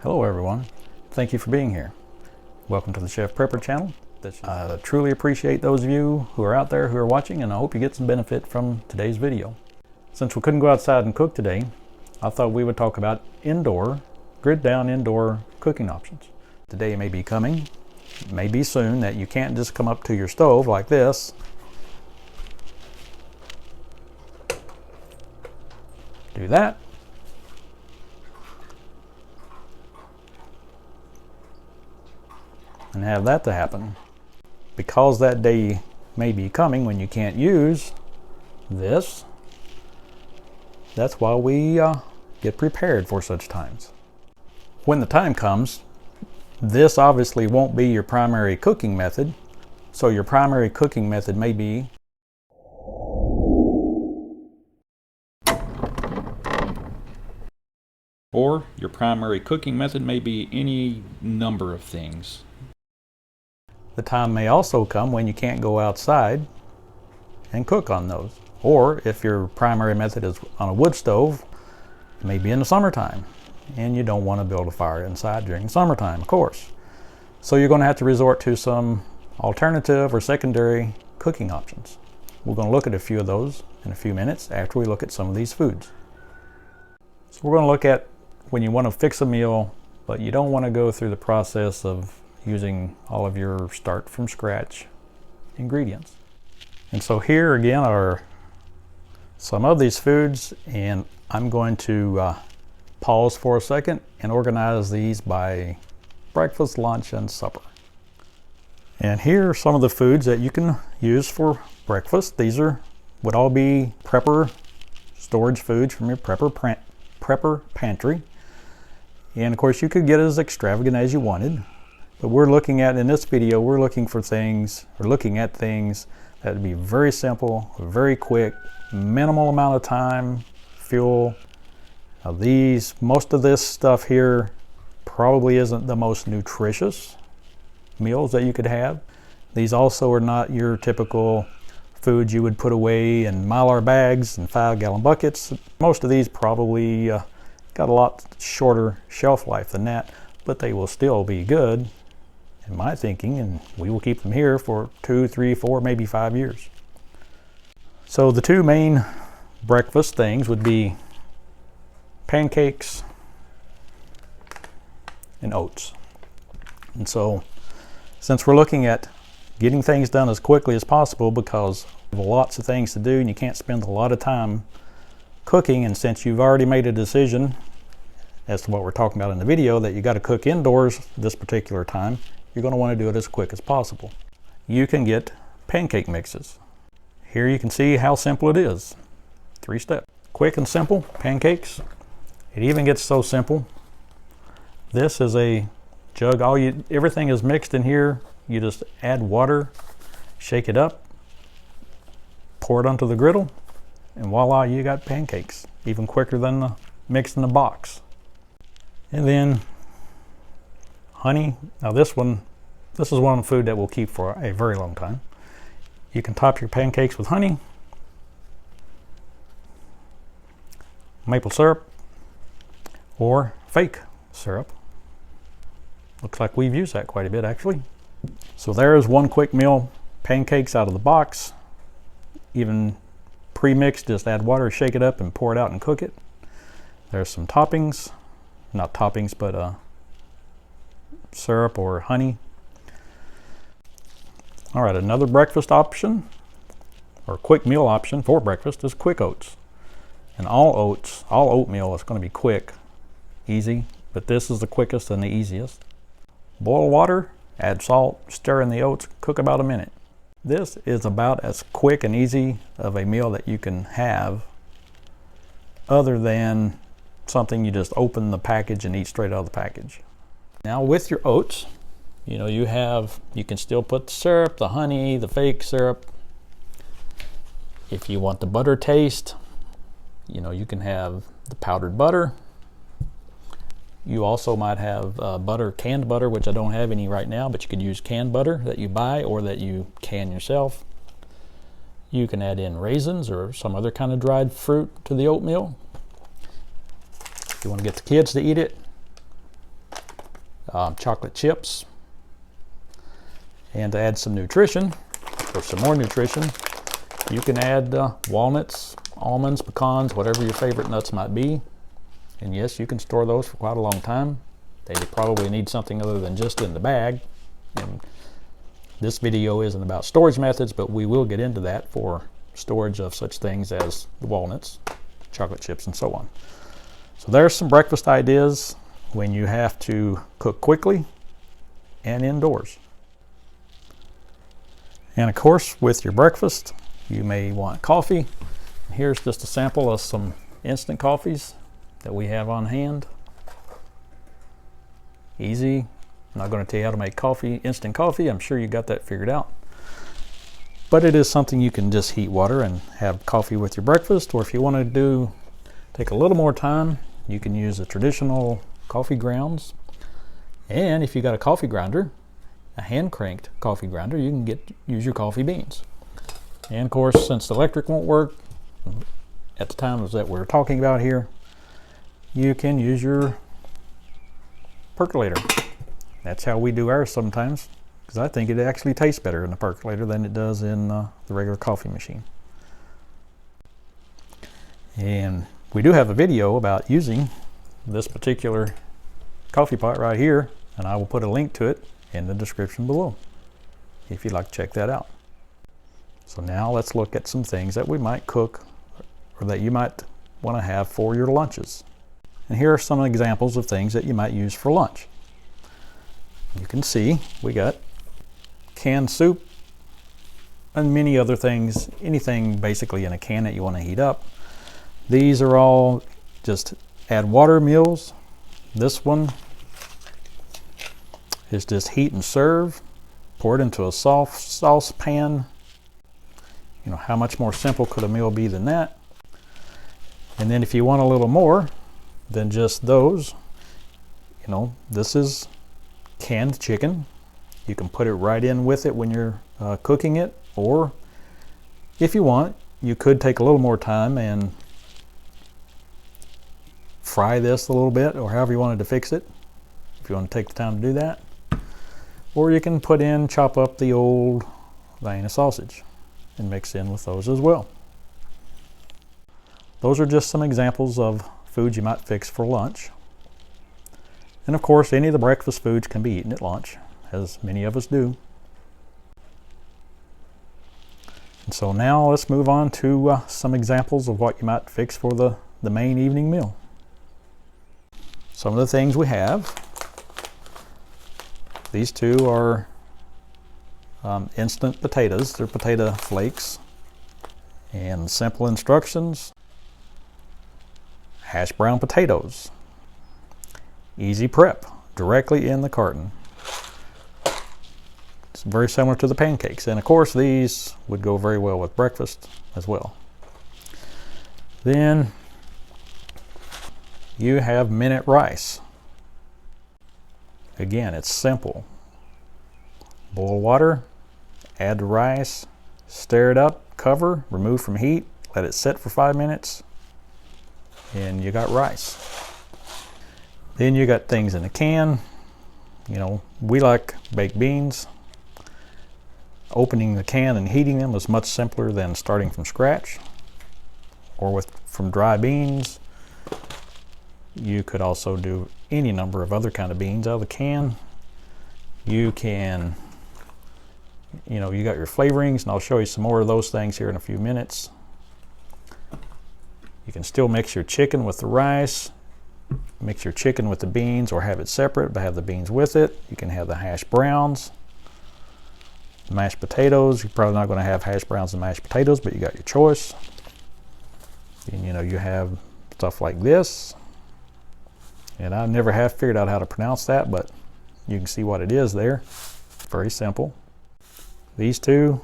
Hello everyone, thank you for being here. Welcome to the Chef Prepper channel. I truly appreciate those of you who are out there who are watching, and I hope you get some benefit from today's video. Since we couldn't go outside and cook today, I thought we would talk about grid down indoor cooking options. Today may be coming, may be soon, that you can't just come up to your stove like this do that, and have that to happen. Because that day may be coming when you can't use this, that's why we get prepared for such times. When the time comes, this obviously won't be your primary cooking method, so your primary cooking method may be any number of things. The time may also come when you can't go outside and cook on those. Or if your primary method is on a wood stove, maybe in the summertime, and you don't want to build a fire inside during the summertime, of course. So you're going to have to resort to some alternative or secondary cooking options. We're going to look at a few of those in a few minutes after we look at some of these foods. So we're going to look at when you want to fix a meal, but you don't want to go through the process of using all of your start from scratch ingredients. And so here again are some of these foods, and I'm going to pause for a second and organize these by breakfast, lunch, and supper. And here are some of the foods that you can use for breakfast. These would all be prepper storage foods from your Prepper Pantry. And of course you could get as extravagant as you wanted. But in this video, we're looking at things that would be very simple, very quick, minimal amount of time, fuel. Now most of this stuff here probably isn't the most nutritious meals that you could have. These also are not your typical foods you would put away in Mylar bags and 5-gallon buckets. Most of these probably got a lot shorter shelf life than that, but they will still be good in my thinking, and we will keep them here for 2, 3, 4, maybe 5 years. So the two main breakfast things would be pancakes and oats. And so since we're looking at getting things done as quickly as possible because you have lots of things to do and you can't spend a lot of time cooking, and since you've already made a decision as to what we're talking about in the video, that you got to cook indoors this particular time, you're going to want to do it as quick as possible. You can get pancake mixes. Here you can see how simple it is. 3 steps. Quick and simple pancakes. It even gets so simple. This is a jug. Everything is mixed in here. You just add water, shake it up, pour it onto the griddle, and voila, you got pancakes. Even quicker than the mix in the box. And then honey. Now this is one of the food that will keep for a very long time. You can top your pancakes with honey, maple syrup, or fake syrup. Looks like we've used that quite a bit actually. So there's one quick meal, pancakes out of the box. Even pre-mixed, just add water, shake it up, and pour it out and cook it. There's some toppings, not toppings, but syrup or honey. All right, another breakfast option or quick meal option for breakfast is quick oats. And all oatmeal is going to be quick, easy, but this is the quickest and the easiest. Boil water, add salt, stir in the oats, cook about a minute. This is about as quick and easy of a meal that you can have, other than something you just open the package and eat straight out of the package. Now with your oats, you can still put the syrup, the honey, the fake syrup. If you want the butter taste, you can have the powdered butter. You also might have canned butter, which I don't have any right now, but you could use canned butter that you buy or that you can yourself. You can add in raisins or some other kind of dried fruit to the oatmeal. If you want to get the kids to eat it, chocolate chips. And to add some nutrition, or some more nutrition, you can add walnuts, almonds, pecans, whatever your favorite nuts might be. And yes, you can store those for quite a long time. They probably need something other than just in the bag. And this video isn't about storage methods, but we will get into that for storage of such things as the walnuts, chocolate chips, and so on. So there's some breakfast ideas when you have to cook quickly and indoors. And of course, with your breakfast, you may want coffee. Here's just a sample of some instant coffees that we have on hand. Easy. I'm not going to tell you how to make coffee, instant coffee. I'm sure you got that figured out. But it is something you can just heat water and have coffee with your breakfast. Or if you want to take a little more time, you can use the traditional coffee grounds. And if you got a coffee grinder, a hand cranked coffee grinder, you can use your coffee beans. And of course, since the electric won't work at the times that we're talking about here, you can use your percolator. That's how we do ours sometimes, because I think it actually tastes better in the percolator than it does in the regular coffee machine. And we do have a video about using this particular coffee pot right here, and I will put a link to it in the description below if you'd like to check that out. So now let's look at some things that we might cook or that you might want to have for your lunches. And here are some examples of things that you might use for lunch. You can see we got canned soup and many other things, anything basically in a can that you want to heat up. These are all just add water meals. This one is just heat and serve. Pour it into a soft saucepan. You know, how much more simple could a meal be than that? And then if you want a little more than just those, you know, this is canned chicken. You can put it right in with it when you're cooking it, or if you want, you could take a little more time and fry this a little bit, or however you wanted to fix it, if you want to take the time to do that. Or you can chop up the old Vienna sausage and mix in with those as well. Those are just some examples of foods you might fix for lunch. And of course, any of the breakfast foods can be eaten at lunch, as many of us do. And so now let's move on to some examples of what you might fix for the main evening meal. Some of the things we have. These two are instant potatoes. They're potato flakes. And simple instructions. Hash brown potatoes. Easy prep, directly in the carton. It's very similar to the pancakes. And of course, these would go very well with breakfast as well. Then you have minute rice. Again, it's simple. Boil water, add the rice, stir it up, cover, remove from heat, let it sit for 5 minutes, and you got rice. Then you got things in a can. You know, we like baked beans. Opening the can and heating them is much simpler than starting from scratch, or from dry beans. You could also do any number of other kind of beans out of the can. You can, you know, you got your flavorings, and I'll show you some more of those things here in a few minutes. You can still mix your chicken with the rice, mix your chicken with the beans, or have it separate, but have the beans with it. You can have the hash browns, mashed potatoes. You're probably not going to have hash browns and mashed potatoes, but you got your choice. And you know, you have stuff like this. And I never have figured out how to pronounce that, but you can see what it is there. Very simple. These two,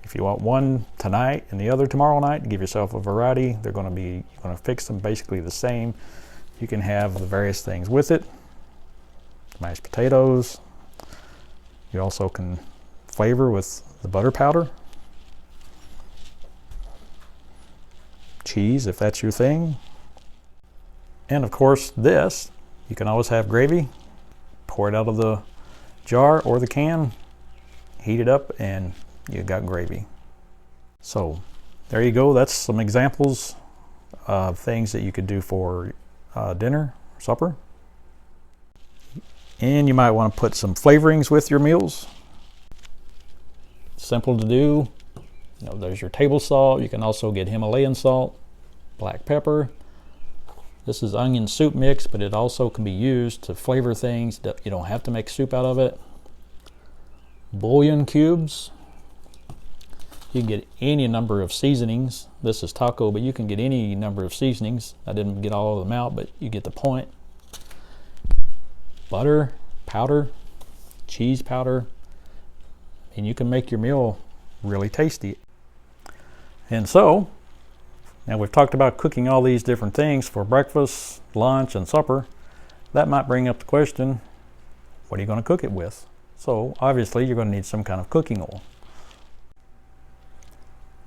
if you want one tonight and the other tomorrow night, give yourself a variety. You're going to fix them basically the same. You can have the various things with it. Mashed potatoes. You also can flavor with the butter powder. Cheese, if that's your thing. And of course, this You can always have gravy, pour it out of the jar or the can, heat it up, and you got gravy. So there you go. That's some examples of things that you could do for dinner, supper. And you might want to put some flavorings with your meals. Simple to do. You know, there's your table salt. You can also get Himalayan salt, black pepper. This is onion soup mix, but it also can be used to flavor things. You don't have to make soup out of it. Bouillon cubes. You can get any number of seasonings. This is taco, but you can get any number of seasonings. I didn't get all of them out, but you get the point. Butter, powder, cheese powder, and you can make your meal really tasty. And so, now we've talked about cooking all these different things for breakfast, lunch, and supper. That might bring up the question, what are you going to cook it with? So obviously you're going to need some kind of cooking oil.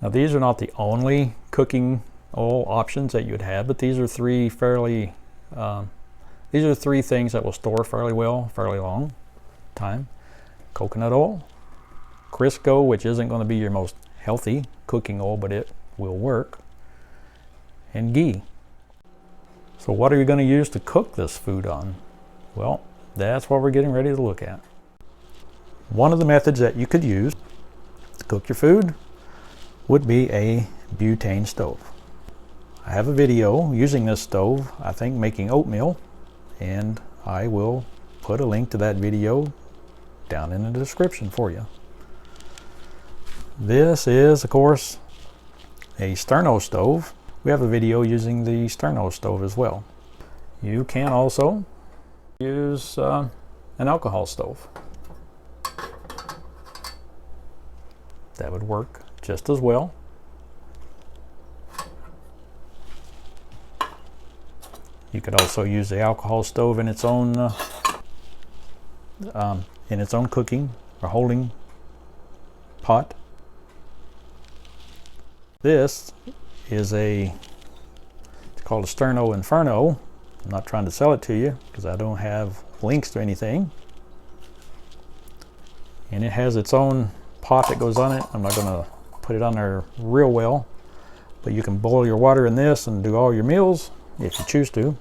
Now these are not the only cooking oil options that you'd have, but these are three things that will store fairly well, fairly long time. Coconut oil, Crisco, which isn't going to be your most healthy cooking oil, but it will work, and ghee. So what are you going to use to cook this food on? Well, that's what we're getting ready to look at. One of the methods that you could use to cook your food would be a butane stove. I have a video using this stove, I think making oatmeal, and I will put a link to that video down in the description for you. This is, of course, a sterno stove. We have a video using the sterno stove as well. You can also use an alcohol stove. That would work just as well. You could also use the alcohol stove in its own cooking or holding pot. This is it's called a Sterno Inferno. I'm not trying to sell it to you because I don't have links to anything. And it has its own pot that goes on it. I'm not going to put it on there real well, but you can boil your water in this and do all your meals if you choose to.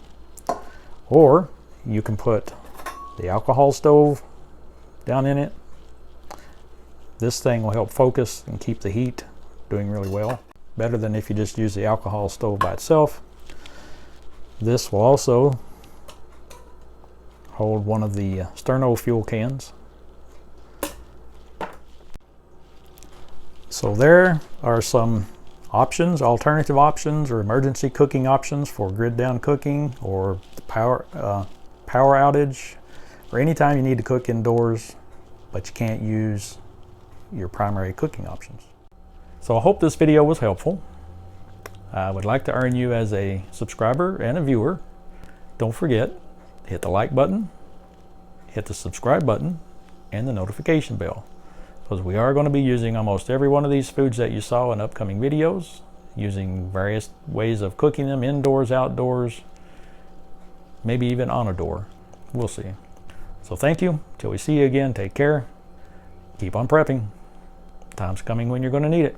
Or you can put the alcohol stove down in it. This thing will help focus and keep the heat doing really well. Better than if you just use the alcohol stove by itself. This will also hold one of the sterno fuel cans. So there are some options, alternative options or emergency cooking options for grid down cooking or power outage, or anytime you need to cook indoors but you can't use your primary cooking options. So I hope this video was helpful. I would like to earn you as a subscriber and a viewer. Don't forget, hit the like button, hit the subscribe button, and the notification bell, because we are going to be using almost every one of these foods that you saw in upcoming videos, using various ways of cooking them, indoors, outdoors, maybe even on a door. We'll see. So thank you. Till we see you again, take care. Keep on prepping. Time's coming when you're going to need it.